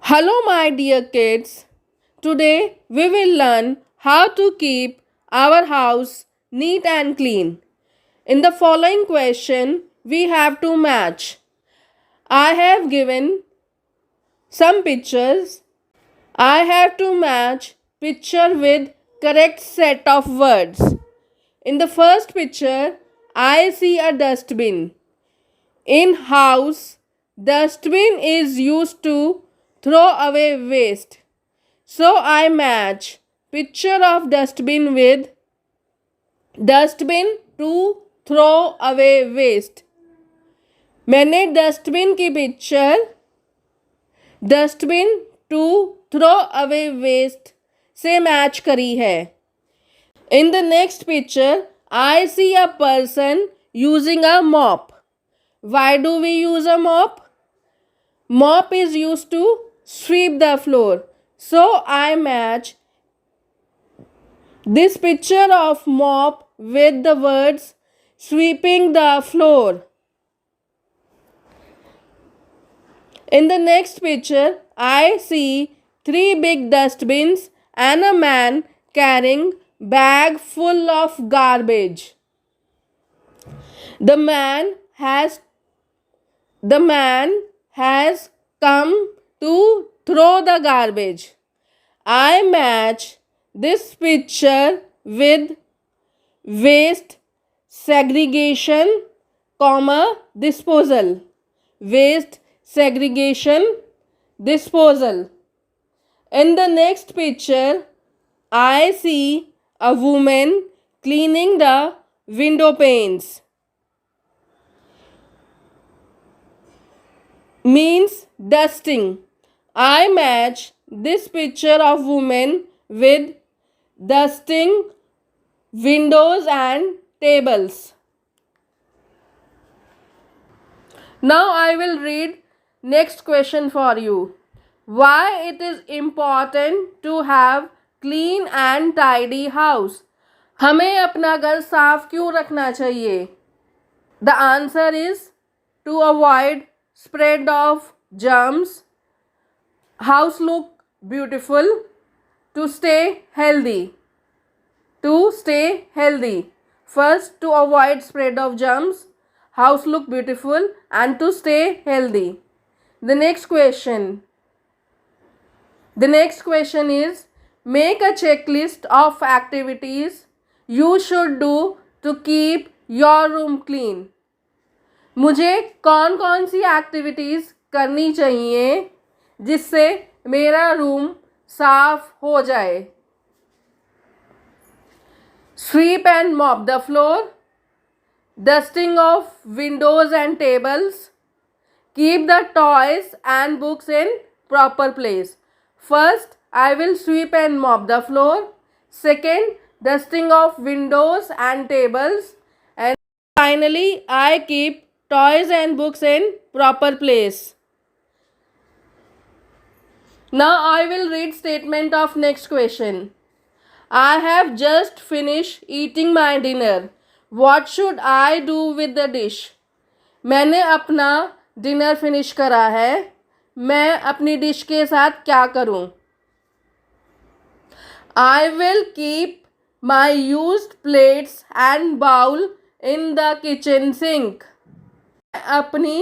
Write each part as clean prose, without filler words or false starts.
Hello, my dear kids. Today we will learn how to keep our house neat and clean. In the following question, we have to match. I have given some pictures. I have to match picture with correct set of words. In the first picture, I see a dustbin. In house, dustbin is used to throw away waste. So I match picture of dustbin with dustbin to throw away waste. मैंने dustbin की picture dustbin to throw away waste से match करी है. In the next picture, I see a person using a mop. Why do we use a mop? Mop is used to sweep the floor. So I match this picture of mop with the words sweeping the floor. In the next picture, I see 3 big dustbins and a man carrying bag full of garbage. The man has come to throw the garbage. I match this picture with waste segregation, disposal. Waste segregation, disposal. In the next picture, I see a woman cleaning the window panes. Means dusting. I match this picture of woman with dusting windows and tables. Now I will read next question for you. Why it is important to have clean and tidy house? हमें अपना घर साफ क्यों रखना चाहिए? The answer is to avoid spread of germs, house look beautiful, to stay healthy. First, to avoid spread of germs, house look beautiful, and to stay healthy. The next question is, make a checklist of activities you should do to keep your room clean. मुझे कौन कौन सी activities करनी चाहिए जिससे मेरा room साफ हो जाए. Sweep and mop the floor, dusting of windows and tables, keep the toys and books in proper place. First, I will sweep and mop the floor. Second, dusting of windows and tables. And finally, I keep toys and books in proper place. Now I will read statement of next question. I have just finished eating my dinner. What should I do with the dish? मैंने अपना dinner finish करा है. मैं अपनी dish के साथ क्या करूं? I will keep my used plates and bowl in the kitchen sink. अपनी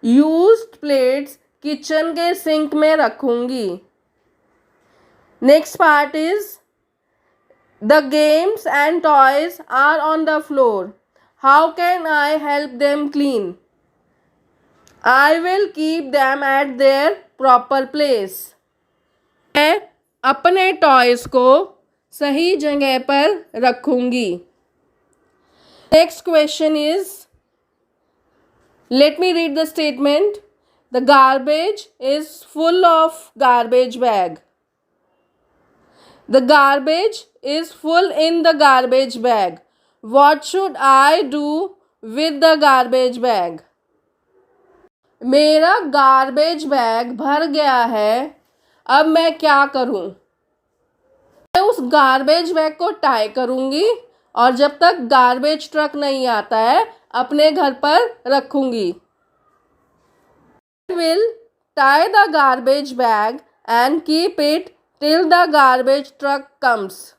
यूज्ड प्लेट्स किचन के सिंक में रखूंगी. Next part is the games and toys are on the floor. How can I help them clean? I will keep them at their proper place. मैं अपने toys को सही जगह पर रखूंगी. Next question is, let me read the statement. The garbage is full of garbage bag. The garbage is full in the garbage bag. What should I do with the garbage bag? मेरा garbage bag भर गया है. अब मैं क्या करूं? मैं उस गार्बेज बैग को टाई करूंगी और जब तक गार्बेज ट्रक नहीं आता है अपने घर पर रखूंगी. I will Tie the garbage bag and keep it till the garbage truck comes.